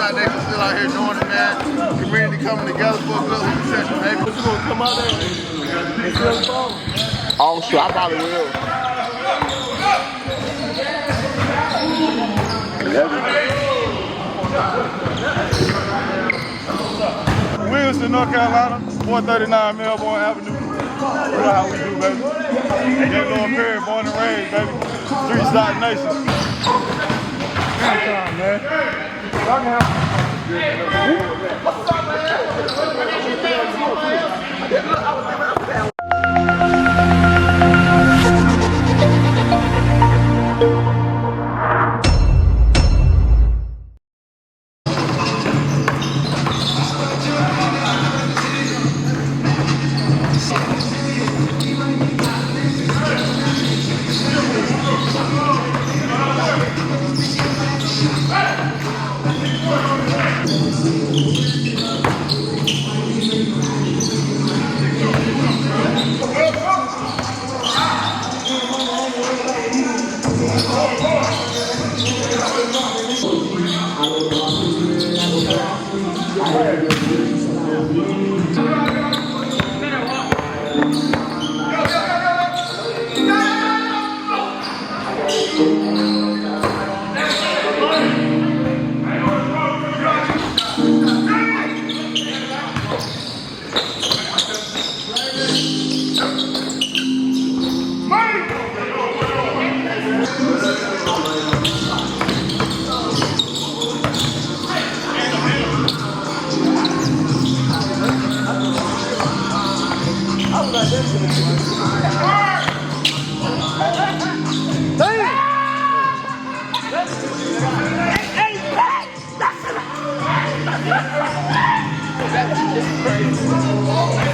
out there still out here doing it, man. Community coming together for a good hoop session, baby. What you gonna come out there and still ball? Oh, shoot, I probably will. Wilson, North Carolina, 439 Melbourne Avenue. You know how we do, baby. That little Perry, born and raised, baby. Three Side Nation. Anytime, man. What's up, man?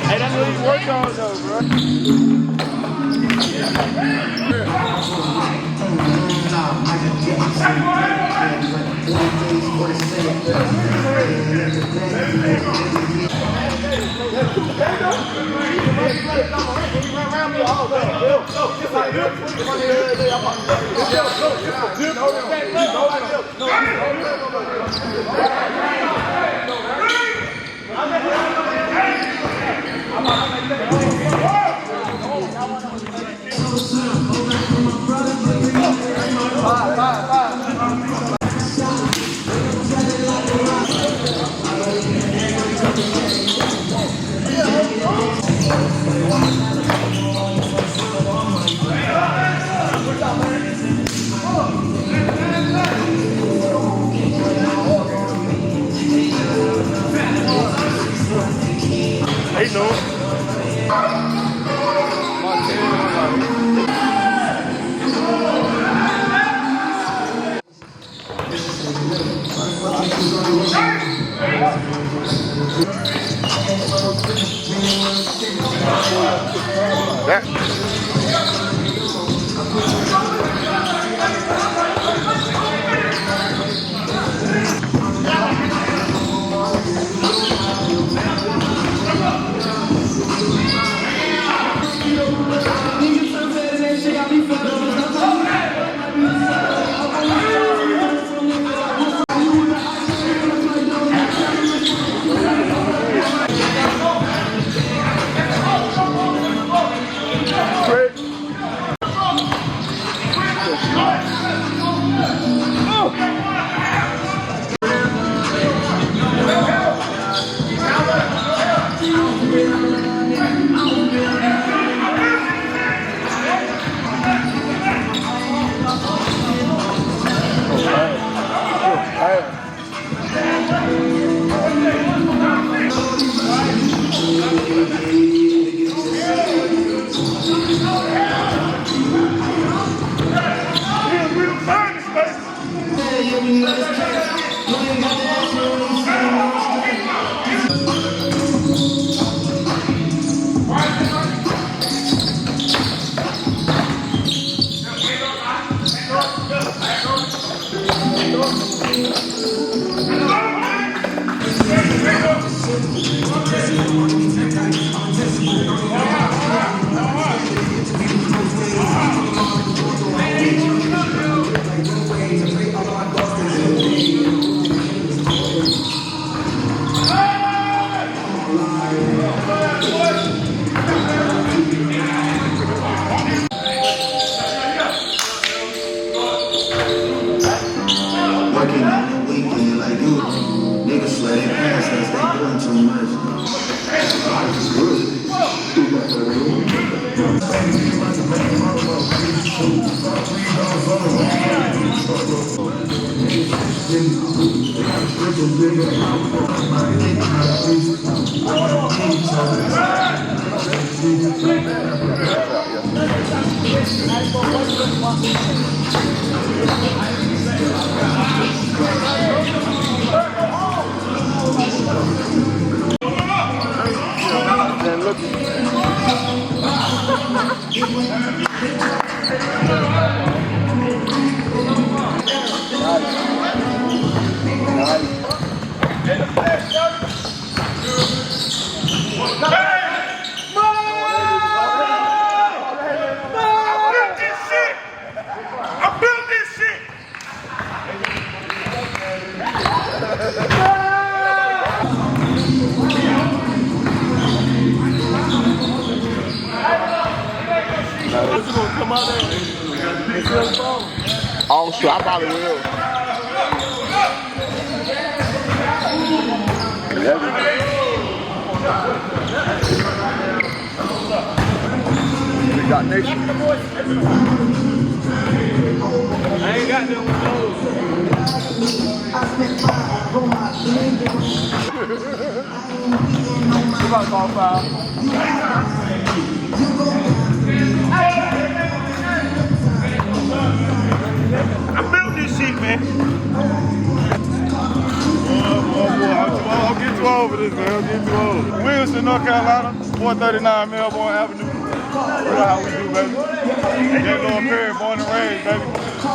Hey, that's what you work on though, bro. Hey, no. Oh, sure, I probably will. We got nation. I ain't got them with those. You about to call foul? I built this shit, man. I'll get you over this, man. I'll get you over. Wilson, North Carolina, 439 Melbourne Avenue. You know how we do, baby. That little Perry, born and raised, baby.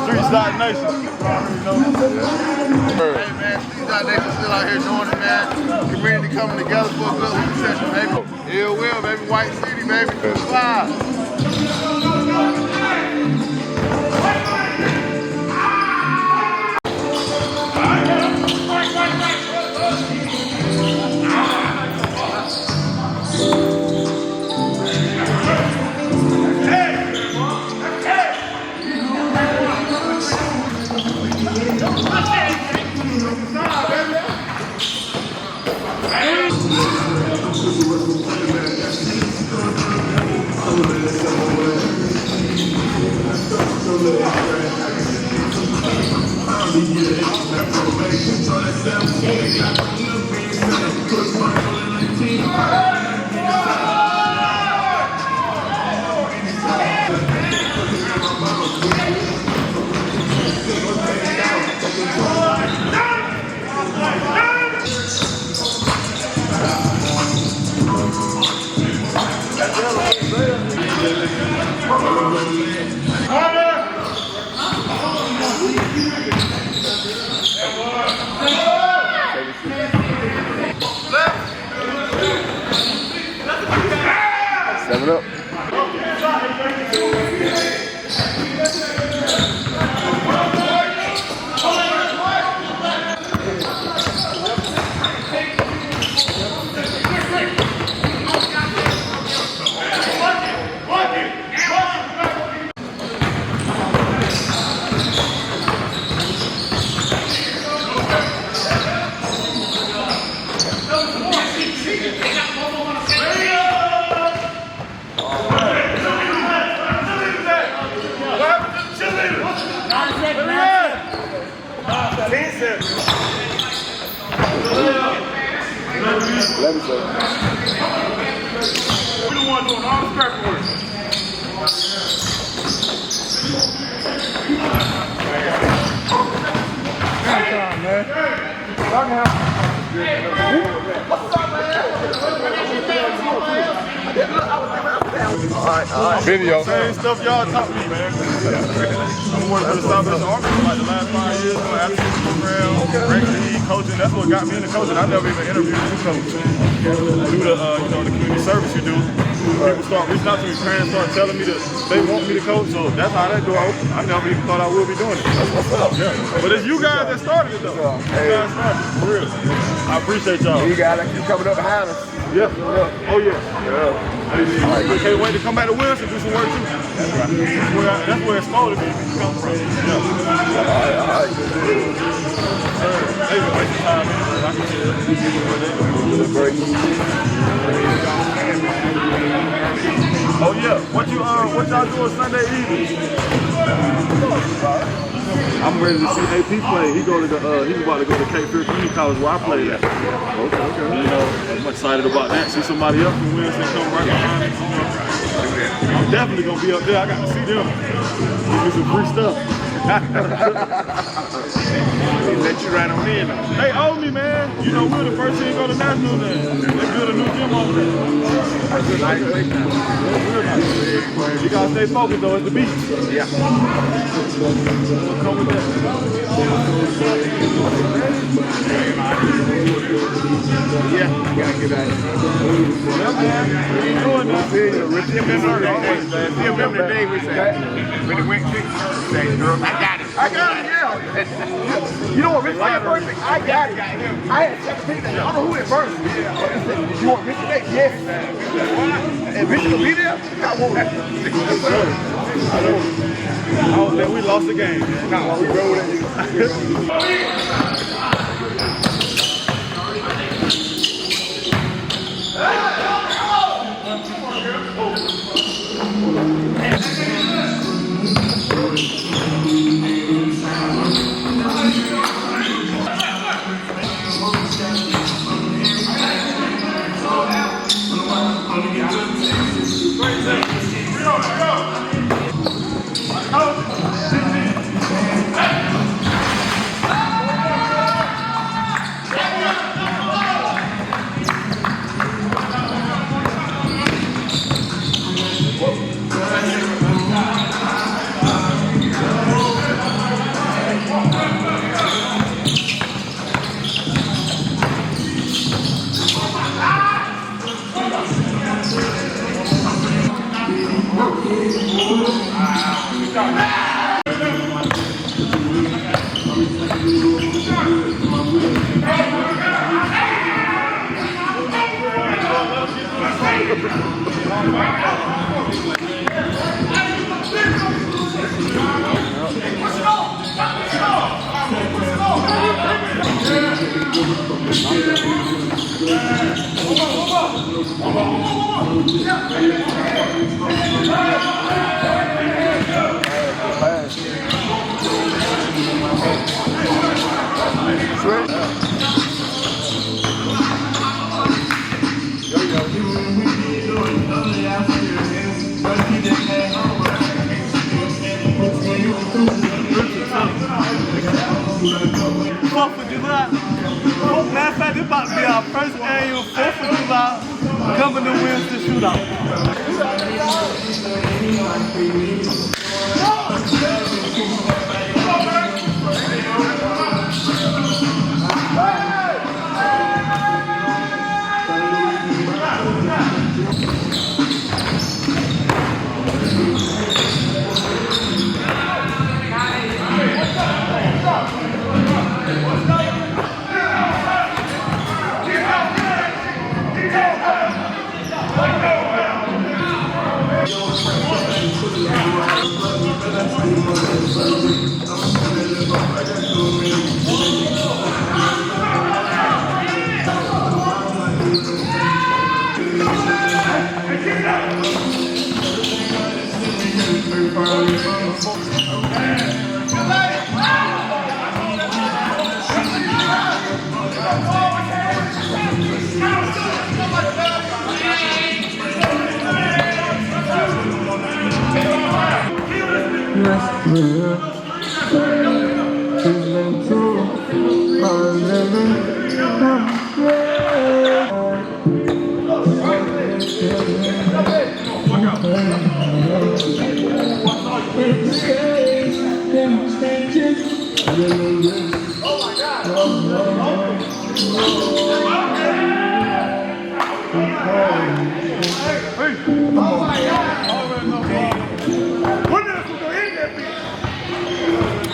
Street Side Nation. You already know. Hey, man, Street Side Nation still out here doing it, man. Community coming together for a good hoop session, baby. Ill will, baby. White City, baby. Fly. Seven up. Let me say. We the one doing all the scrap work. Anytime, man. Y'all can help. What's up, man? All right. Video. Same stuff y'all taught me, man. I'm working for the Southwest Army for like the last 5 years on after-school program, regular league coaching. That's what got me into coaching. I never even interviewed you coach. Through the the community service you do. People start reaching out to me, parents start telling me that they want me to coach, so that's how that door opened. I never even thought I would be doing it. That's what's up. Yeah. But it's you guys that started it though. You guys started it, for real. I appreciate y'all. You guys keep coming up behind us. Yeah. Oh yeah. I can't wait to come back to Wilson and do some work too. That's right. That's where it's supposed to be. Come from. Yeah. All right. They been wasting time, man. I can tell. Oh yeah. What y'all doing Sunday evening? I'm ready to see AP play. He's about to go to Cape Fear Community College where I played at. Okay. You know, I'm excited about that. See somebody else from Winston come right behind us. You know. I'm definitely gonna be up there. I got to see them. Give me some free stuff. They let you right on in. They owe me, man. You know, we're the first team to go to national then. They built a new gym over there. You gotta stay focused though, it's the beach. Yeah. Come with that. Yeah, you gotta get out of here. Yeah, man. We ain't doing this. Remember the day we said, when it went quick, say, girl, I got it. I got it, yeah. You know what Rich said first? I got it. I had 17. I don't know who went first. Did you want Rich to make? Yes. And Rich will be there? I won't. I don't think we lost the game. No, we rolled it. Fourth of July. Matter of fact, this about to be our first annual 4th of July coming to Winston shootout.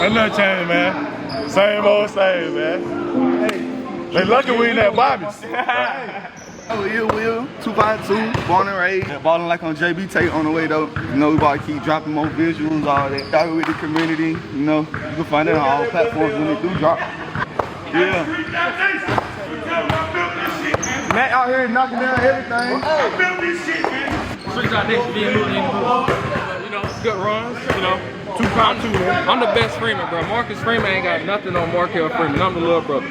Ain't nothing changed, man. Same old same, man. They lucky we in that Bobby's. Will, 252, born and raised. Balling like on JB Tate on the way though. You know, we about to keep dropping more visuals, all that. Got with the community, you know. You can find it on all platforms when they do drop. Yeah. Matt out here knocking down everything. I built this shit, man. Streets out next to being moving in, you know, good runs, you know. 2x2, man. I'm the best Freeman, bro. Marcus Freeman ain't got nothing on Markel Freeman. I'm the little brother.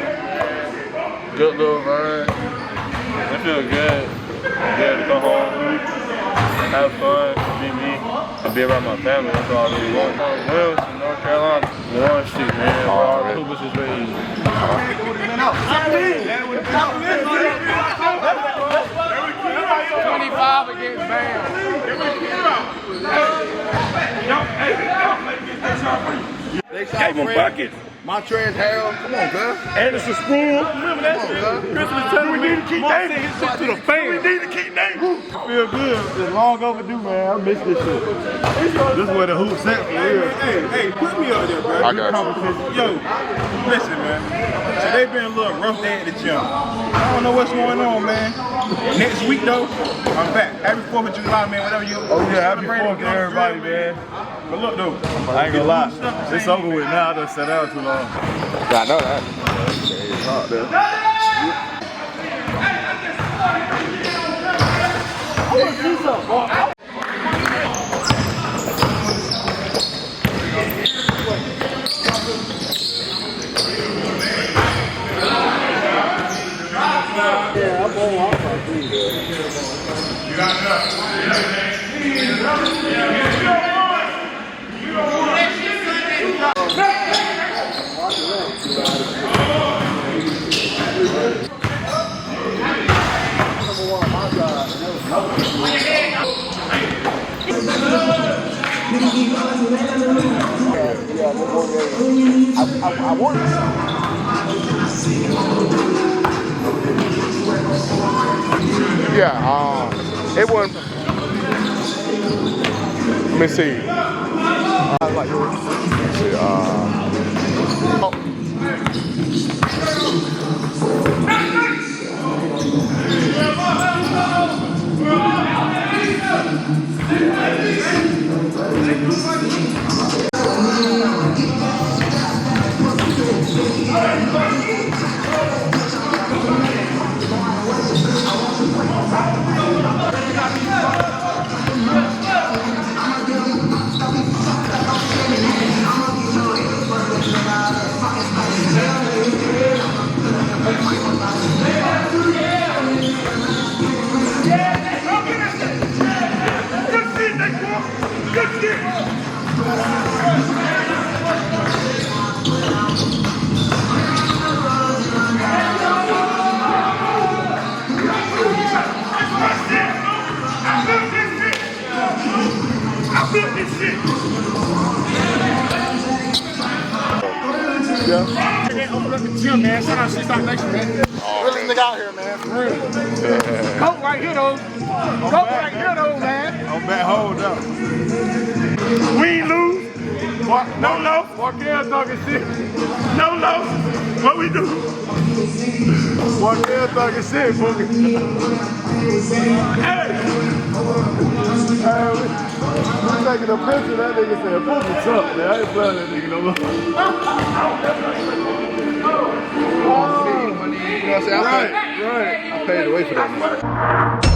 Good little run. It feels good. Good to go home, have fun, be me, and be around my family. That's all I really want. Wilson, North Carolina, Warren Street, man. Where all is raised. 25 against Bam. They shot buckets. Montrez Harrell, come on, girl. Anderson Spoon, remember that shit? Christmas time, we need to keep naming his shit to the fans. We need to keep naming. I feel good. It's long overdue, man. I miss this shit. This is where the hoop set for real. Hey, put me up there, bro. I got you. Yo, listen, man. So they been a little rough day at the gym. I don't know what's going on, man. Next week, though, I'm back. Happy 4th of July, man. Whatever you. Oh yeah, happy 4th to everybody, man. But look, though. I ain't gonna lie. It's over with now. I done sat down too long. Yeah, I know that. It's hot there. I want Yeah, it wasn't. Let me see. Like yours. Let me see. gym, man. Shout out to Stop Nation, man. Realest nigga out here, man. For real. Coach right here, though. Coach right here, though, man. I'm back hold up. We ain't lose. No loss. Markel talking shit. No loss. What we do? Markel talking shit, boogie. Hey! I'm taking a picture. That nigga said, "Put the truck, man. I ain't playing that nigga no more." You know what I'm saying? Right. I paid away for that.